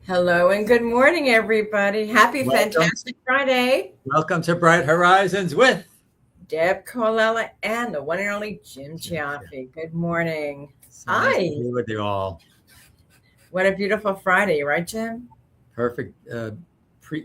Hello and good morning, everybody. Happy Welcome, Fantastic Friday. welcome to Bright Horizons with Deb Colella and the one and only Jim Jim. Yeah, Chiaffi. Good morning. so nice to Hi. be with you all. What a beautiful Friday, right, Jim? Perfect.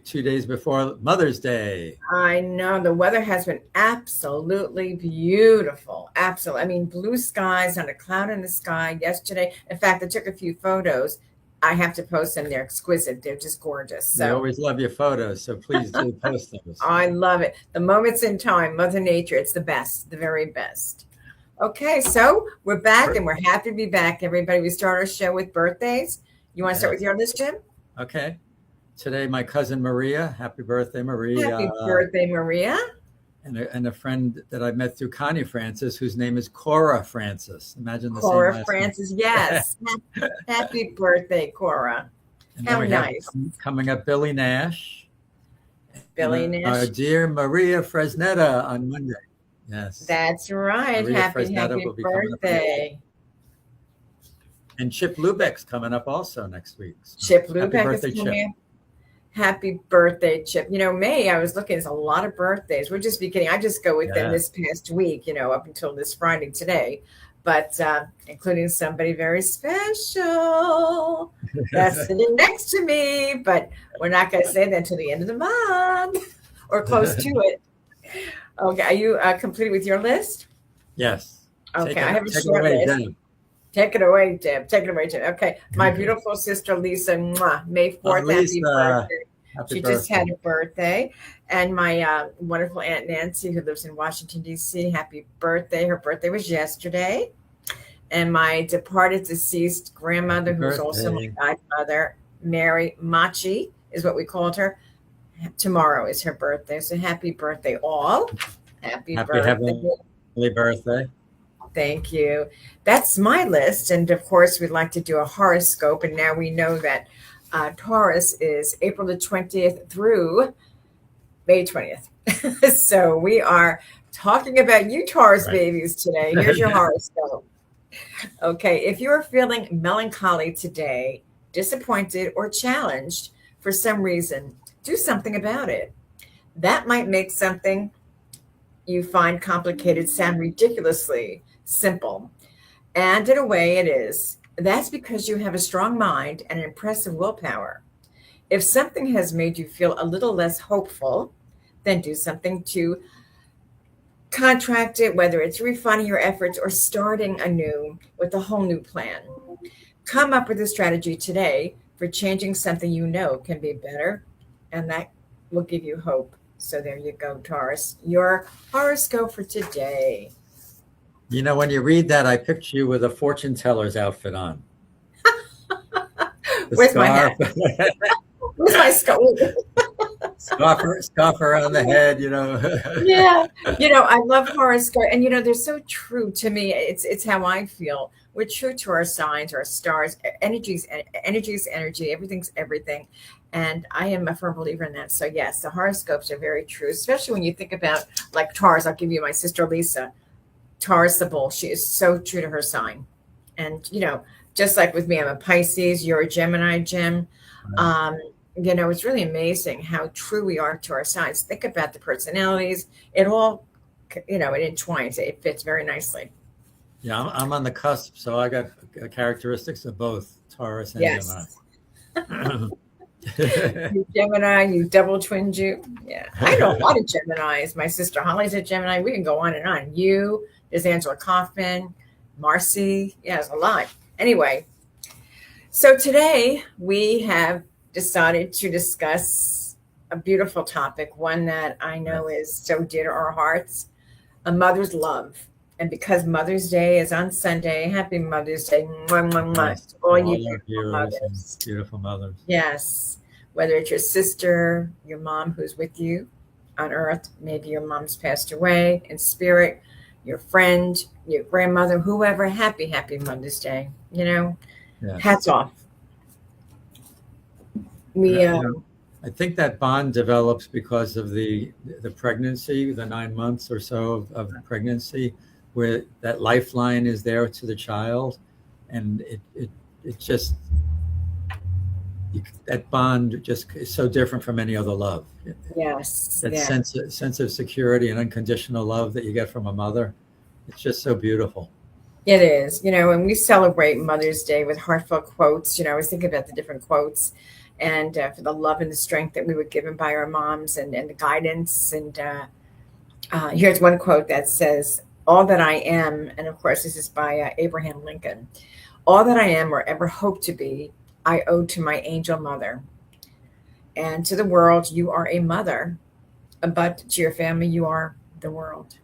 2 days before Mother's Day. I know the weather has been absolutely beautiful. Absolutely. I mean, blue skies, not a cloud in the sky yesterday. In fact, I took a few photos. I have to post them. They're exquisite. They're just gorgeous. We So always love your photos, so please do post those. I love it. The moments in time, Mother Nature, it's the best, the very best. Okay, so we're back and we're happy to be back, everybody. We start our show with birthdays. You want to start with Yes. your list, Jim? Okay. Today, my cousin Maria. Happy birthday, Maria. Happy birthday, Maria. And a friend that I met through Connie Francis, whose name is Cora Francis. Imagine the same Cora last name. Francis, yes. Happy birthday, Cora. And How then we have nice. coming up Billy Nash. Billy And Nash. our dear Maria Fresnetta on Monday. Yes. That's right. Maria Happy Fresnetta will be coming up. birthday. And Chip Lubeck's coming up also next week. So Chip happy Lubeck birthday, is Chip. coming. Happy birthday, Chip. May, I was looking, there's a lot of birthdays. We're just beginning. I just go with them Yeah. this past week, up until this Friday today, but including somebody very special that's sitting next to me. But we're not going to say that until the end of the month or close to it. Okay. Are you completed with your list? Yes. Okay. I have a take it short away, list. Deb. Take it away, Deb. Take it away, Deb. Okay. My beautiful sister, Lisa, mwah, May 4th. Happy Lisa, birthday. happy She birthday. just had a birthday. And my wonderful Aunt Nancy, who lives in Washington, D.C., happy birthday. Her birthday was yesterday. And my departed deceased grandmother, Happy who's also my birthday. godmother, Mary Machi, is what we called her. Tomorrow is her birthday. So happy birthday, all. Happy birthday. Heavenly birthday. Thank you. That's my list. And of course, we'd like to do a horoscope. And now we know that Taurus is April the 20th through May 20th. So we are talking about you Taurus Right. babies today. Here's your horoscope. Okay. If you're feeling melancholy today, disappointed, or challenged for some reason, do something about it. That might make something you find complicated sound ridiculously simple. And in a way, it is. That's because you have a strong mind and impressive willpower. If something has made you feel a little less hopeful, then do something to contract it, whether it's refining your efforts or starting anew with a whole new plan. Come up with a strategy today for changing something you know can be better, and that will give you hope. So there you go, Taurus. Your horoscope for today. When you read that, I picture you with a fortune teller's outfit on. The Where's my hat? Where's my skull? scarf around the head, Yeah. I love horoscope, and they're so true to me. It's how I feel. We're true to our signs, our stars. Energy, everything's everything. And I am a firm believer in that. So yes, the horoscopes are very true, especially when you think about like Taurus. I'll give you my sister Lisa, Taurus the bull. She is so true to her sign. And just like with me, I'm a Pisces, you're a Gemini, Jim. It's really amazing how true we are to our signs. Think about the personalities. It all, it entwines. It fits very nicely. Yeah, I'm on the cusp, so I got characteristics of both Taurus and Yes. Gemini. You Gemini, you double twin Jew. Yeah. I know a lot of Geminis. My sister Holly's a Gemini. We can go on and on. There's Angela Kaufman, Marcy. Yeah, there's a lot. Anyway, so today we have decided to discuss a beautiful topic, one that I know is so dear to our hearts, a mother's love. And because Mother's Day is on Sunday, happy Mother's Day. Mwah, mwah, mwah. Yes, All all you our beautiful viewers and mothers. beautiful mothers. Yes. Whether it's your sister, your mom who's with you on earth, maybe your mom's passed away in spirit, your friend, your grandmother, whoever, happy Mother's Day. Yes. Hats off. I think that bond develops because of the pregnancy, the 9 months or so of pregnancy, where that lifeline is there to the child, and it just that bond just is so different from any other love. Yes, That yeah. sense of security and unconditional love that you get from a mother, it's just so beautiful. It is, and we celebrate Mother's Day with heartfelt quotes. I was thinking about the different quotes and for the love and the strength that we were given by our moms and the guidance. And here's one quote that says, "All that I am," and of course, this is by Abraham Lincoln, "all that I am or ever hope to be, I owe to my angel mother. And to the world, you are a mother, but to your family, you are the world."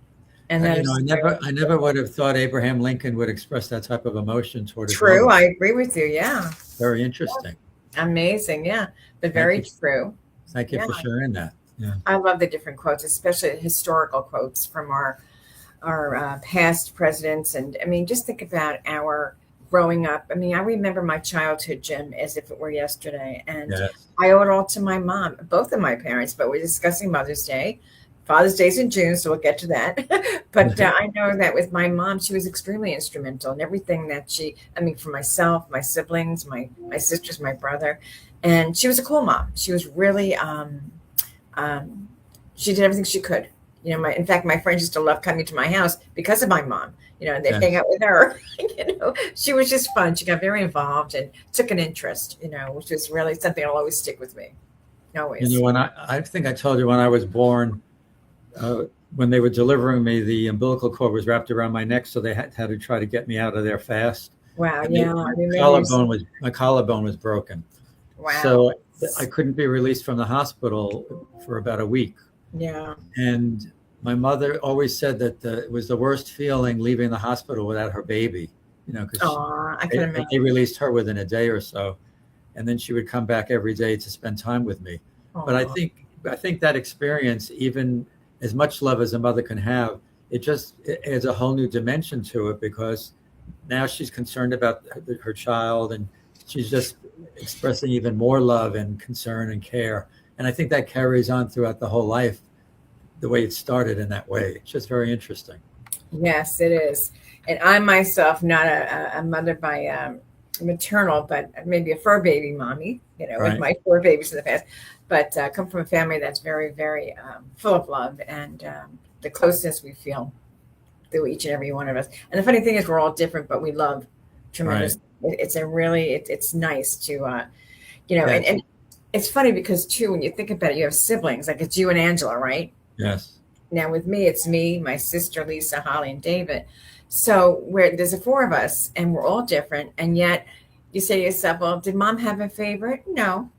And that is really I never would have thought Abraham Lincoln would express that type of emotion toward his true. mother. I agree with you. Yeah. Very interesting. Amazing. Yeah. But Thank very you. true. Thank you Yeah. for sharing that. Yeah. I love the different quotes, especially historical quotes from our past presidents. And I mean, just think about our growing up. I mean, I remember my childhood, Jim, as if it were yesterday. And Yes. I owe it all to my mom, both of my parents, but we're discussing Mother's Day. Father's Day's in June, so we'll get to that. But I know that with my mom, she was extremely instrumental in everything that I mean, for myself, my siblings, my sisters, my brother. And she was a cool mom. She was really, um, she did everything she could. In fact, my friends used to love coming to my house because of my mom. And they'd hang Yes. out with her. She was just fun. She got very involved and took an interest. Which was really something that'll always stick with me. Always. When I think I told you when I was born, when they were delivering me, the umbilical cord was wrapped around my neck, so they had to try to get me out of there fast. Wow. And Yeah. I remember. my collarbone was broken, Wow. so I couldn't be released from the hospital for about a week. Yeah. And my mother always said that it was the worst feeling leaving the hospital without her baby, because Oh, I can imagine. they released her within a day or so, and then she would come back every day to spend time with me. But Aw. I think that experience, even as much love as a mother can have, it adds a whole new dimension to it, because now she's concerned about her child, and she's just expressing even more love and concern and care. And I think that carries on throughout the whole life, the way it started in that way. It's just very interesting. Yes, it is. And I myself, not a mother by maternal, but maybe a fur baby mommy, with Right. my four babies in the past, but come from a family that's very, very full of love and the closeness we feel through each and every one of us. And the funny thing is, we're all different, but we love Right. tremendously. It's nice to, Yes. and it's funny because too, when you think about it, you have siblings, like it's you and Angela, right? Yes. Now with me, it's me, my sister Lisa, Holly, and David. So there's a four of us, and we're all different, and yet you say to yourself, "Well, did Mom have a favorite?" No,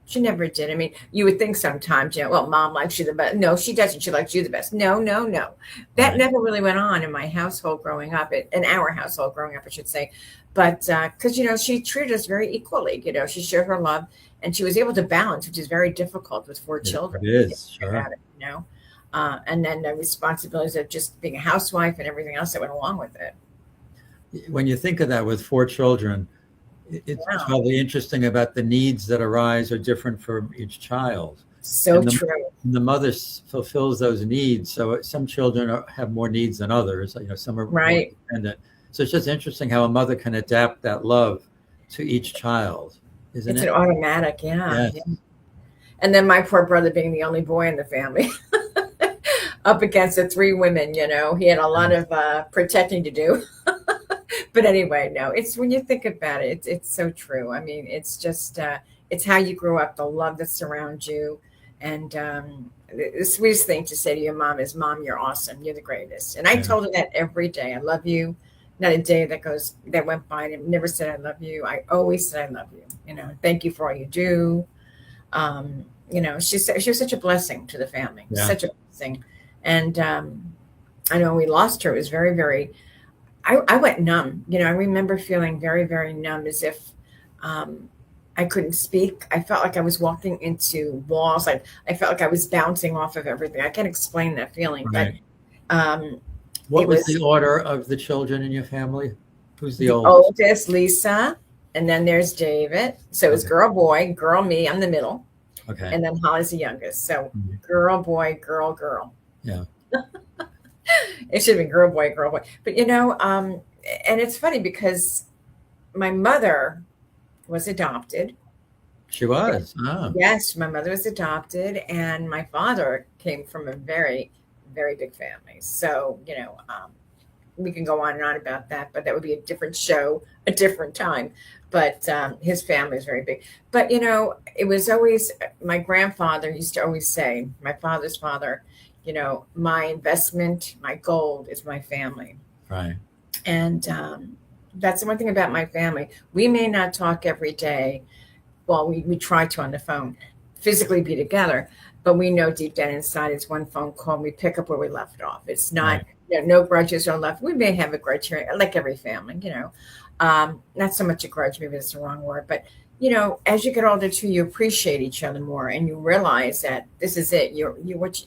she never did. I mean, you would think sometimes, well, Mom likes you the best. No, she doesn't. She likes you the best. No, no, no. That Right. never really went on in my household growing up, in our household growing up, I should say. But because she treated us very equally. She showed her love, and she was able to balance, which is very difficult with four children. It is. Think about Sure. it. And then the responsibilities of just being a housewife and everything else that went along with it. When you think of that with four children, it's Wow. probably interesting about the needs that arise are different for each child. So And true. the mother fulfills those needs. So some children have more needs than others. Some are more Right. dependent. So it's just interesting how a mother can adapt that love to each child, isn't It's it? an automatic, yeah. Yes. Yeah. And then my poor brother being the only boy in the family, up against the three women, he had a lot of protecting to do. But anyway, no, it's when you think about it, it's so true. I mean, it's just, it's how you grew up, the love that surrounds you. And the sweetest thing to say to your mom is, "Mom, you're awesome. You're the greatest." And I Yeah. told her that every day. I love you. Not a day that went by and I never said I love you. I always said I love you. Thank you for all you do. She was such a blessing to the family, Yeah. such a blessing. And I know when we lost her, it was very, very, I went numb. I remember feeling very, very numb, as if I couldn't speak. I felt like I was walking into walls. I felt like I was bouncing off of everything. I can't explain that feeling, Right. but What it was was the order of the children in your family? Who's the the oldest? oldest, Lisa, and then there's David. So it's Okay. girl, boy, girl, me. I'm the middle. Okay. And then Holly's the youngest. So Mhm. girl, boy, girl, girl. Yeah. It should have been girl, boy, girl, boy. But and it's funny because my mother was adopted, She was. Oh, Yes, my mother was adopted, and my father came from a very, very big family. So, we can go on and on about that, but that would be a different show, a different time. But his family is very big. But, it was always my grandfather used to always say, my father's father, my investment, my gold is my family. right. And that's the one thing about my family. We may not talk every day. Well, we try to on the phone, physically be together, but we know deep down inside it's one phone call and we pick up where we left off. It's not, Right. no grudges are left. We may have a grudge here, like every family, not so much a grudge, maybe that's the wrong word, but as you get older too, you appreciate each other more and you realize that this is it.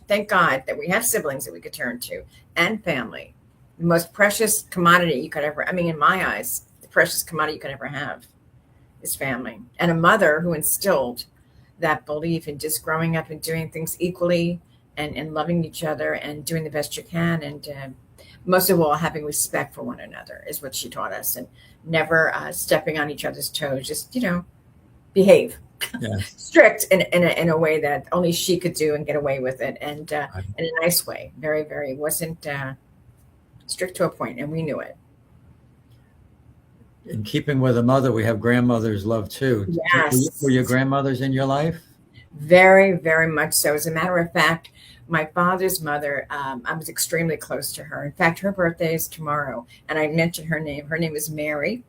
Thank God that we have siblings that we could turn to and family. The most precious commodity you could ever, I mean, in my eyes, the precious commodity you could ever have is family, and a mother who instilled that belief in just growing up and doing things equally and loving each other and doing the best you can. And most of all, having respect for one another is what she taught us, and never stepping on each other's toes, just, behave. Yes. Strict in a way that only she could do and get away with it. And Right. in a nice way, very, very, wasn't strict to a point, and we knew it. In keeping with a mother, we have grandmother's love too. Were your Yes. grandmothers in your life? Very, very much so. As a matter of fact, my father's mother, I was extremely close to her. In fact, her birthday is tomorrow, and I mentioned her name. Her name is Mary,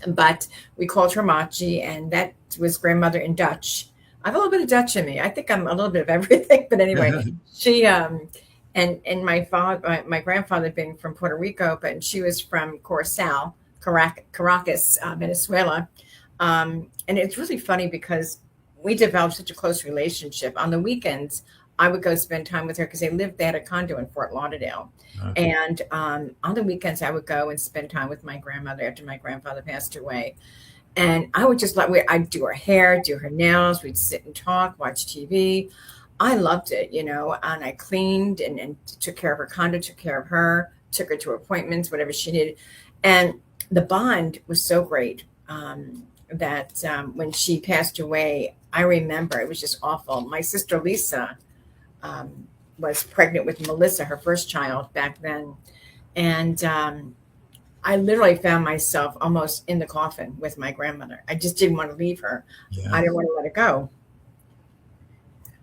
but we called her Machi, and that was grandmother in Dutch. I have a little bit of Dutch in me. I think I'm a little bit of everything, but anyway, she and my father, my grandfather being from Puerto Rico, but she was from Corozal, Caracas, Venezuela. And it's really funny because we developed such a close relationship. On the weekends, I would go spend time with her because they had a condo in Fort Lauderdale. Okay. And on the weekends, I would go and spend time with my grandmother after my grandfather passed away. And I would just I'd do her hair, do her nails. We'd sit and talk, watch TV. I loved it, and I cleaned and took care of her condo, took care of her, took her to appointments, whatever she needed. And the bond was so great that when she passed away, I remember it was just awful. My sister Lisa was pregnant with Melissa, her first child back then. And I literally found myself almost in the coffin with my grandmother. I just didn't want to leave her. I Yeah. didn't want to let her go.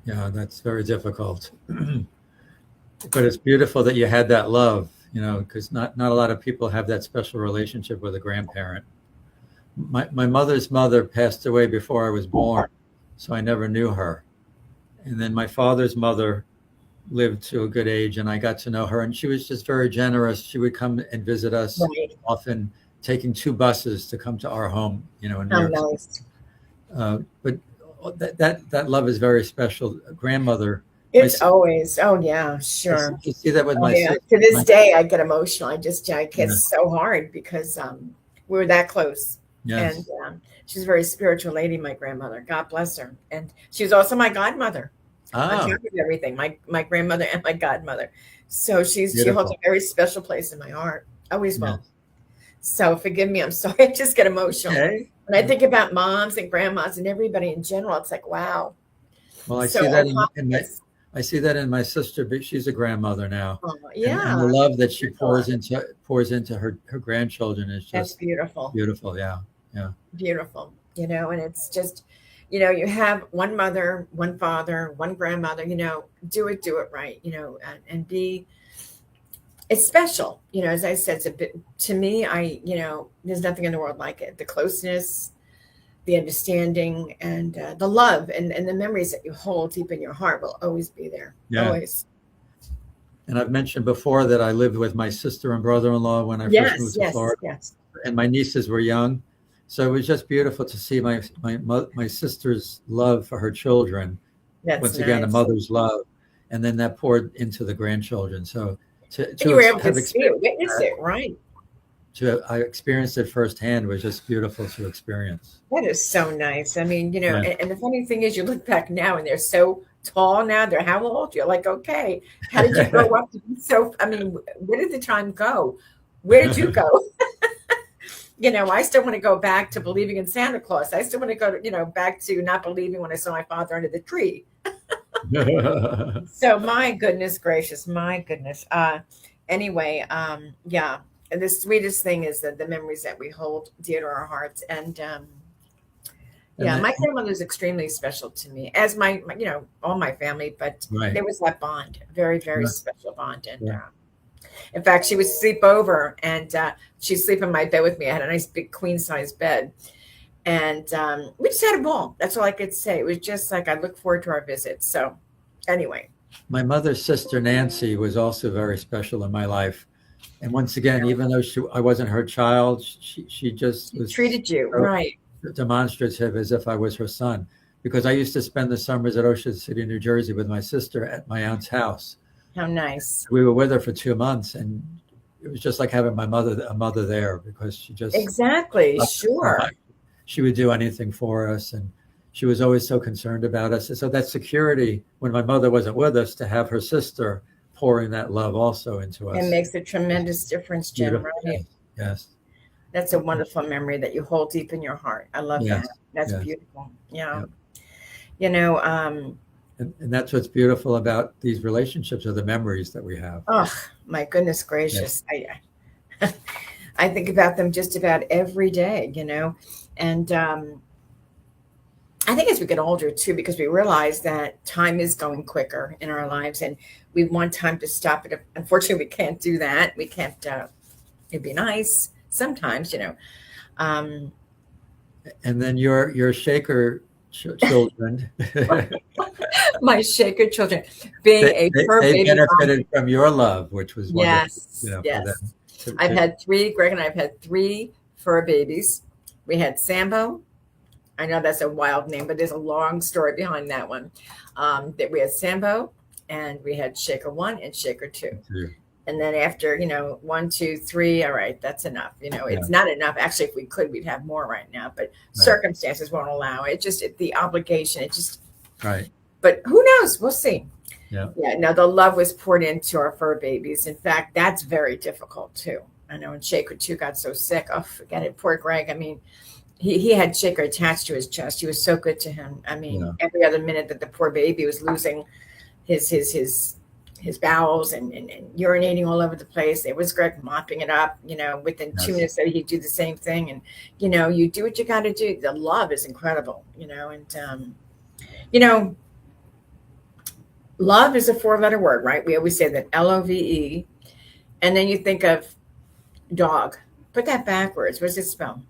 Yeah, that's very difficult. But it's beautiful that you had that love, because not a lot of people have that special relationship with a grandparent. My mother's mother passed away before I was born, so I never knew her. And then my father's mother lived to a good age, and I got to know her, and she was just very generous. She would come and visit us Right. often, taking 2 buses to come to our home, in New How York City. nice. But that love is very special. Grandmother, my It's always, oh yeah, sure. you see that with Oh my yeah. sister. To this My, day, I get emotional. I get yeah, so hard because we were that close. And yes. she's a very spiritual lady, my grandmother. God bless her. And she was also my godmother on top Ah, of everything, my grandmother and my godmother. So she holds a beautiful. very special place in my heart. Always will. Yes. So forgive me. I'm sorry. I just get emotional. Okay. When I think about moms and grandmas and everybody in general, it's like, wow. Well, I So see that on top of this, I see that in my sister, but she's a grandmother now, and the yeah, love that she wonderful. pours into her grandchildren is That's just beautiful. beautiful. Yeah, yeah, Beautiful. And it's just, you have one mother, one father, one grandmother, do it right, and be, it's special. As I said, it's a bit, to me, there's nothing in the world like it. The closeness, the understanding, and the love and the memories that you hold deep in your heart will always be there. yeah. Always. And I've mentioned before that I lived with my sister and brother-in-law when I first Yes, moved to yes, Florida, yes. and my nieces were young, so it was just beautiful to see my sister's love for her children. That's Once again, a nice. mother's love, and then that poured into the grandchildren. So And you to were able to have see it, experienced witness that, it, right? I experienced it firsthand was just beautiful to experience. That is so nice. I mean, Yeah. and the funny thing is, you look back now and they're so tall now. They're how old? You're like, okay, how did you grow up to be so? I mean, where did the time go? Where did you go? I still want to go back to believing in Santa Claus. I still want to go to, back to not believing when I saw my father under the tree. So my goodness gracious, my goodness. Anyway, yeah. And the sweetest thing is that the memories that we hold dear to our hearts. And And yeah, that, my grandmother was extremely special to me, as all my family, but right. there was that bond, very, very Yeah, special bond. And yeah. in fact, she would sleep over and she'd sleep in my bed with me. I had a nice big queen size bed. And we just had a ball. That's all I could say. It was just like I look forward to our visits. So anyway, My mother's sister Nancy was also very special in my life. And once again, even though I wasn't her child, she just she was treated you so right. demonstrative as if I was her son. Because I used to spend the summers at Ocean City, New Jersey with my sister at my aunt's house. How nice. We were with her for 2 months, and it was just like having a mother there because she just Exactly. loved us so Sure. much. She would do anything for us, and she was always so concerned about us. And so that security, when my mother wasn't with us, to have her sister pouring that love also into It us, makes a tremendous difference, Jim, beautiful. right? Yes, yes, That's a wonderful memory that you hold deep in your heart. I love that. yes, That's yes. beautiful. Yeah. Yep. You know, And that's what's beautiful about these relationships are the memories that we have. oh my goodness Yes, gracious. I think about them just about every day, and I think as we get older too, because we realize that time is going quicker in our lives and we want time to stop it. Unfortunately, we can't do that. We can't, it'd be nice sometimes, Um, and then your shaker children, my shaker children being a fur they baby mom. benefited from your love, which was wonderful, Yes, for them yes. to, I've had three, Greg and I have had three fur babies. We had Sambo. I know that's a wild name, but there's a long story behind that one. That we had Sambo and we had Shaker 1 and Shaker 2. to And then after, 1, 2, 3, all right, that's enough. yeah, It's not enough. Actually, if we could, we'd have more right now, but right, circumstances won't allow it. The obligation, right, but who knows? We'll see. yeah, Yeah, no, the love was poured into our fur babies. In fact, that's very difficult too. I know when Shaker 2 got so sick. Oh, forget it. Poor Greg. I mean, he had Shaker attached to his chest. He was so good to him. I mean, yeah, every other minute that the poor baby was losing his bowels and urinating all over the place, it was Greg mopping it up. Within two yes, minutes that he'd do the same thing. And you do what you got to do. The love is incredible. You know, love is a four-letter word, right? We always say that LOVE, and then you think of dog. Put that backwards. What does it spell?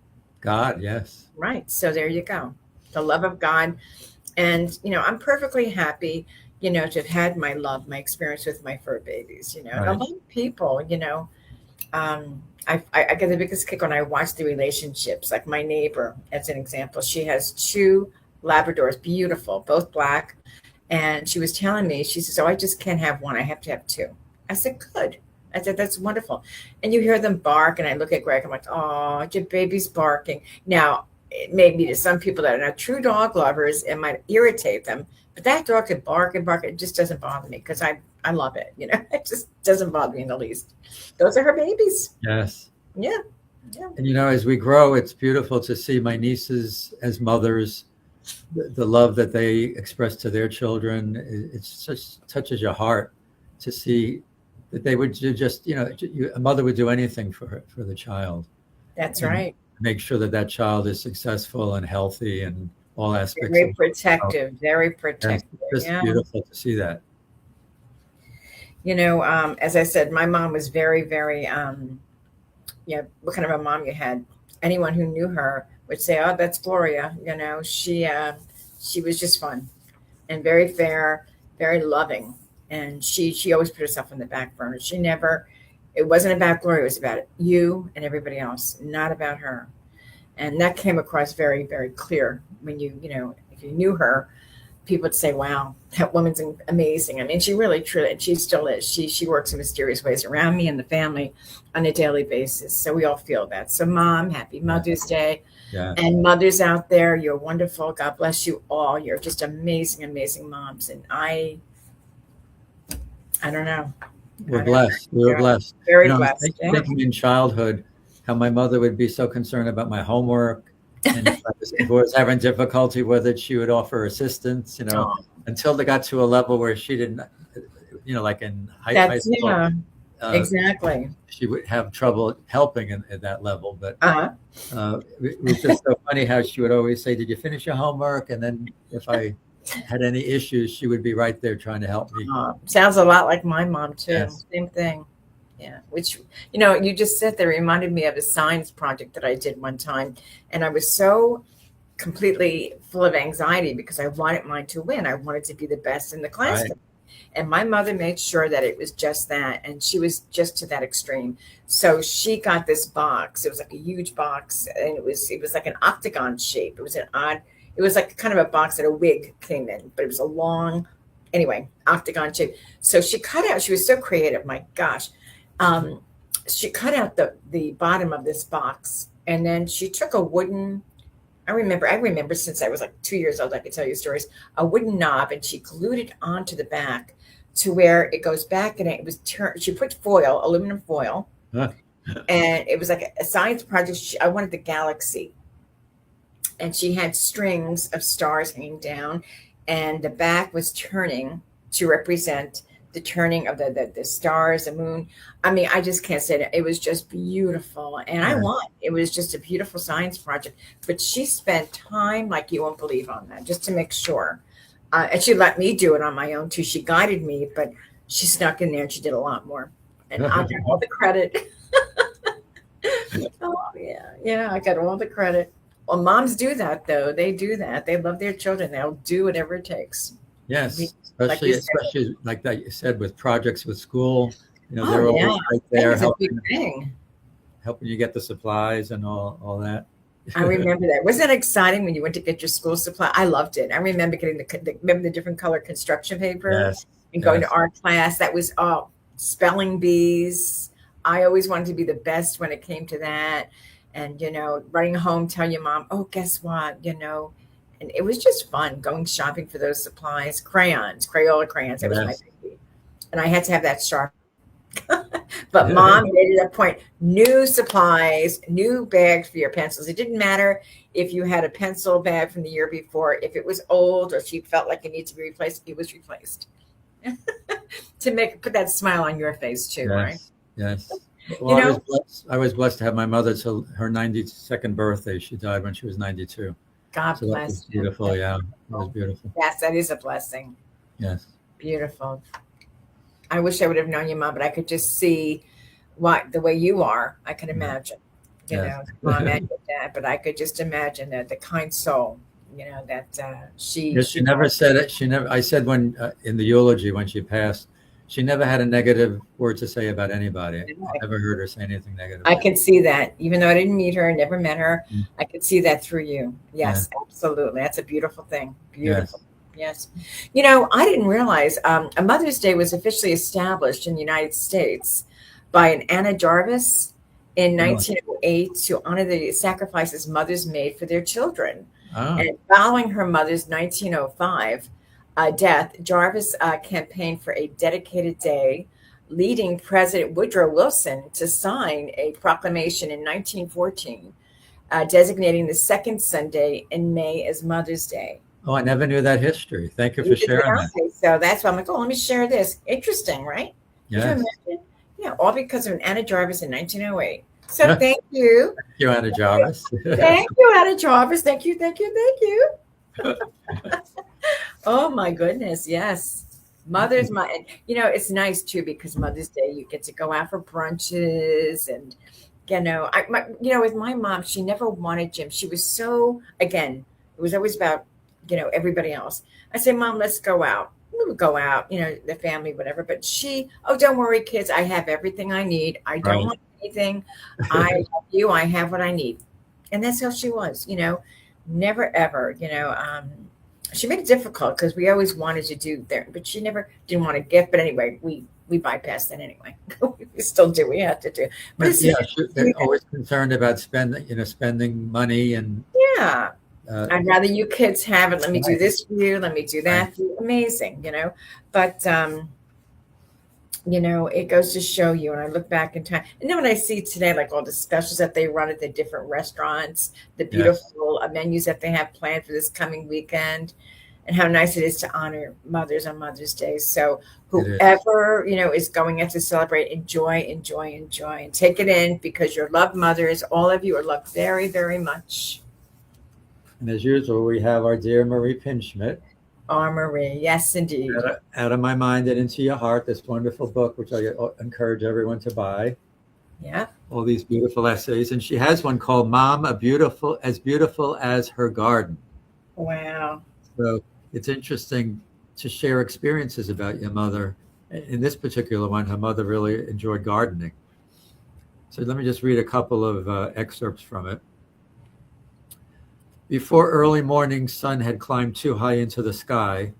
God, yes, Right. So there you go. The love of God. And, I'm perfectly happy, to have had my experience with my fur babies, and a right, lot of people, I get the biggest kick when I watch the relationships. Like my neighbor, as an example, she has two Labradors, beautiful, both black. And she was telling me, she says, "Oh, I just can't have one. I have to have two." I said, "Good." I said, "That's wonderful." And you hear them bark, and I look at Greg. I'm like, "Oh, your baby's barking." Now, it may be to some people that are not true dog lovers, it might irritate them. But that dog could bark and bark. It just doesn't bother me because I love it. It just doesn't bother me in the least. Those are her babies. yes. Yeah, yeah. And as we grow, it's beautiful to see my nieces as mothers, the love that they express to their children. It's just touches your heart to see that they would just, a mother would do anything for the child That's and right. make sure that that child is successful and healthy and all aspects Very of health. protective. Very And protective. it's just Yeah. beautiful to see that. As I said, my mom was very, very, what kind of a mom you had. Anyone who knew her would say, "Oh, that's Gloria." She was just fun and very fair, very loving. And she always put herself on the back burner. It wasn't about Gloria. It was about you and everybody else, not about her. And that came across very, very clear when if you knew her, people would say, "Wow, that woman's amazing." I mean, she really, truly, and she still is. She works in mysterious ways around me and the family on a daily basis. So we all feel that. So, Mom, happy Yeah, Mother's Day, yeah. and mothers out there, you're wonderful. God bless you all. You're just amazing, amazing moms. And I don't know. We're I don't know. blessed. We were Yeah, blessed. very I was blessed. Yeah. thinking in childhood, how my mother would be so concerned about my homework, and if I was having difficulty with it, she would offer assistance. Oh, Until they got to a level where she didn't, like in high that's school, yeah, uh, exactly. she would have trouble helping at that level. But Uh-huh. it was just so funny how she would always say, "Did you finish your homework?" And then if I had any issues, she would be right there trying to help me. Sounds a lot like my mom too. Yes. Same thing. Yeah. Which you just said that reminded me of a science project that I did one time, and I was so completely full of anxiety because I wanted mine to win. I wanted to be the best in the class. Right. And my mother made sure that it was just that. And she was just to that extreme. So she got this box. It was like a huge box. And it was like an octagon shape. It was like kind of a box that a wig came in, but it was a long, anyway, octagon shape. So she was so creative. My gosh. Um, she cut out the bottom of this box. And then she took a wooden, I remember since I was like 2 years old, I could tell you stories, a wooden knob, and she glued it onto the back to where it goes back, and it was turned. She put foil, aluminum foil, Huh. and it was like a science project. I wanted the galaxy, and she had strings of stars hanging down, and the back was turning to represent the turning of the stars, the moon. I mean, I just can't say that. It was just beautiful, and I Yeah. won. It was just a beautiful science project. But she spent time like you won't believe on that, just to make sure. And she let me do it on my own too. She guided me, but she snuck in there and she did a lot more. And I got all the credit. Oh yeah, yeah, I got all the credit. Well, moms do that though. They do that. They love their children. They'll do whatever it takes. Yes, Like you said. especially like that you said with projects with school. They're Oh yeah, always right I think there it's a big thing. helping you get the supplies and all that. I remember that. Wasn't that exciting when you went to get your school supply? I loved it. I remember getting remember the different color construction paper Yes, and going to yes, art class. That was spelling bees. I always wanted to be the best when it came to that. And running home, tell your mom, oh, guess what? And it was just fun going shopping for those supplies. Crayons, Crayola crayons. That was my yes. baby. And I had to have that sharp. But mom made it a point. New supplies, new bags for your pencils. It didn't matter if you had a pencil bag from the year before. If it was old or she felt like it needed to be replaced, it was replaced. To put that smile on your face too, right? Yes. You Well, know, I was blessed to have my mother till her 92nd birthday. She died when she was 92. God So that was bless you. beautiful. Yeah, it was beautiful. Yes, that is a blessing. Yes. Beautiful. I wish I would have known your mom, but I could just see the way you are. I can imagine, Yes. mom and your dad, but I could just imagine that the kind soul, that she. Yes, she never said it. I said when in the eulogy when she passed, she never had a negative word to say about anybody. I never heard her say anything negative. I can see that, even though I didn't meet her, never met her. Mm. I could see that through you. Yes, absolutely. That's a beautiful thing. Beautiful. Yes. I didn't realize a Mother's Day was officially established in the United States by an Anna Jarvis in 1908 to honor the sacrifices mothers made for their children. Oh. And following her mother's 1905 death, Jarvis campaigned for a dedicated day, leading President Woodrow Wilson to sign a proclamation in 1914, designating the second Sunday in May as Mother's Day. Oh, I never knew that history. Thank you for sharing that. So that's why I'm like, oh, let me share this. Interesting, right? Yes. Yeah, all because of an Anna Jarvis in 1908. So thank you. Thank you, Anna Jarvis. Thank you, Anna Jarvis. Thank you, thank you, thank you. Oh my goodness, yes. It's nice too because Mother's Day you get to go out for brunches and with my mom, she never wanted Jim. She was so, again, it was always about everybody else. I say, Mom, let's go out. We would go out, the family, whatever. But don't worry, kids. I have everything I need. I don't want anything. I love you. I have what I need. And that's how she was, never ever, she made it difficult because we always wanted to do there, but she never didn't want a gift. But anyway, we bypassed that anyway. We still do. We have to do. But they're always concerned about spending money and. Yeah. I'd rather you kids have it. Let me do this for you. Let me do that for you. Amazing, But It goes to show you. And I look back in time, and then when I see today, like all the specials that they run at the different restaurants, the Yes, beautiful menus that they have planned for this coming weekend, and how nice it is to honor mothers on Mother's Day. So it is. whoever, is going in to celebrate, enjoy, enjoy, enjoy, and take it in because you're loved mothers. All of you are loved very, very much. And as usual, we have our dear Marie Pinchmit, Oh, Marie. Yes, indeed. Out of My Mind and Into Your Heart, this wonderful book, which I encourage everyone to buy. Yeah. All these beautiful essays. And she has one called Mom, as beautiful as her garden. Wow. So it's interesting to share experiences about your mother. In this particular one, her mother really enjoyed gardening. So let me just read a couple of excerpts from it. Before early morning sun had climbed too high into the sky,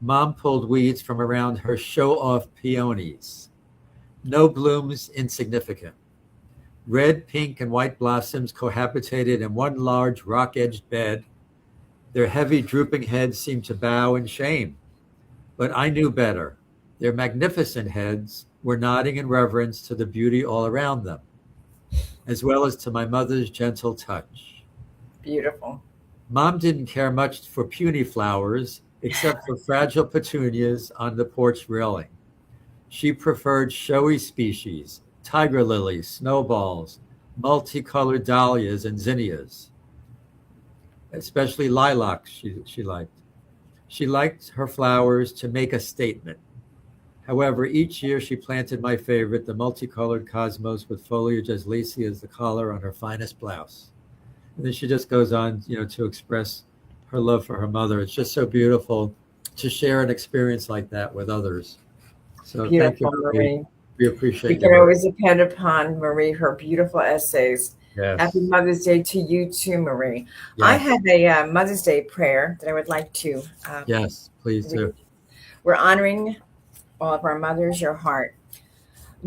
Mom pulled weeds from around her show-off peonies. No blooms insignificant. Red, pink, and white blossoms cohabitated in one large rock-edged bed. Their heavy, drooping heads seemed to bow in shame. But I knew better. Their magnificent heads were nodding in reverence to the beauty all around them, as well as to my mother's gentle touch. Beautiful. Mom didn't care much for puny flowers, except for fragile petunias on the porch railing. She preferred showy species, tiger lilies, snowballs, multicolored dahlias, and zinnias, especially lilacs she liked. She liked her flowers to make a statement. However, each year she planted my favorite, the multicolored cosmos with foliage as lacy as the collar on her finest blouse. And then she just goes on, to express her love for her mother. It's just so beautiful to share an experience like that with others. So thank you, Beautiful, Marie. Marie. We We appreciate your can work. always depend upon Marie, her beautiful essays. Happy Yes, Mother's Day to you too, Marie. I yes, have a Mother's Day prayer that I would like to yes, please do. read. We're honoring all of our mothers, your heart.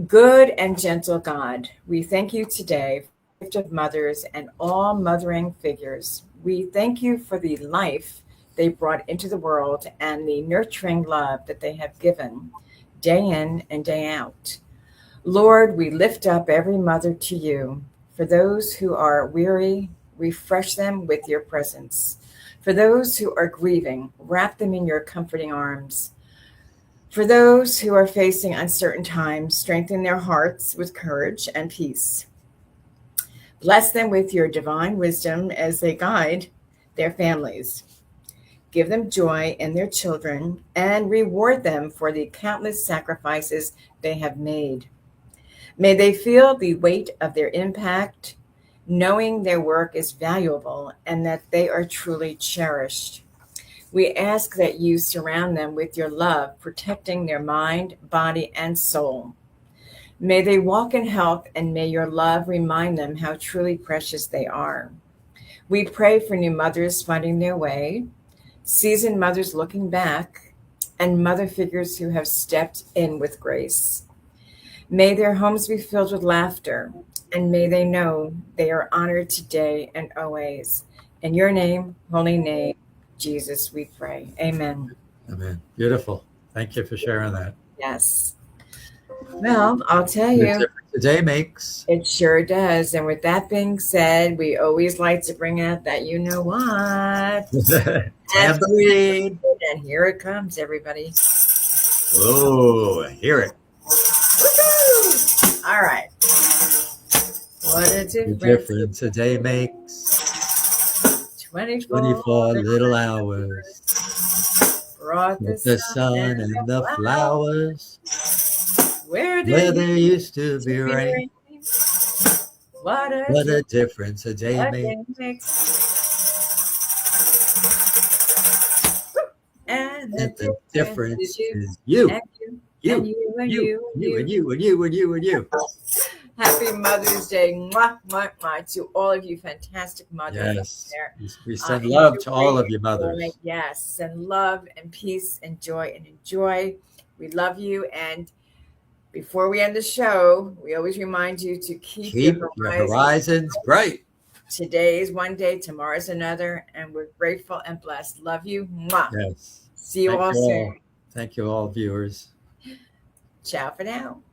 Good and gentle God, we thank you today for the gift of mothers and all mothering figures. We thank you for the life they brought into the world and the nurturing love that they have given day in and day out. Lord, we lift up every mother to you. For those who are weary, refresh them with your presence. For those who are grieving, wrap them in your comforting arms. For those who are facing uncertain times, strengthen their hearts with courage and peace. Bless them with your divine wisdom as they guide their families. Give them joy in their children and reward them for the countless sacrifices they have made. May they feel the weight of their impact, knowing their work is valuable and that they are truly cherished. We ask that you surround them with your love, protecting their mind, body, and soul. May they walk in health and may your love remind them how truly precious they are. We pray for new mothers finding their way, seasoned mothers looking back, and mother figures who have stepped in with grace. May their homes be filled with laughter, and may they know they are honored today and always. In your name, holy name, Jesus, we pray. Amen. Amen. Beautiful. Thank you for sharing that. Yes. Well, I'll tell What a you, difference a day makes. it sure does. And with that being said, we always like to bring out that you know what. Tambourine. And here it comes, everybody. Whoa, hear it. Woohoo! All right. What a The difference. difference a day makes. 24 little hours. Brought With the sun and the flowers. Where there used to be rain. What a difference a day makes. And the difference is you. And You, you, and you, you, and you, and you, and you, and you, and you. Happy Mother's Day, mwah, mwah, mwah, to all of you fantastic mothers out Yes, there. we send love to all of your mothers. Yes, send love and peace and joy and enjoy. We love you. And before we end the show, we always remind you to keep your horizons bright. Today is one day, tomorrow's another, and we're grateful and blessed. Love you. Mwah. Yes. See you all soon. Thank you all, viewers. Ciao for now.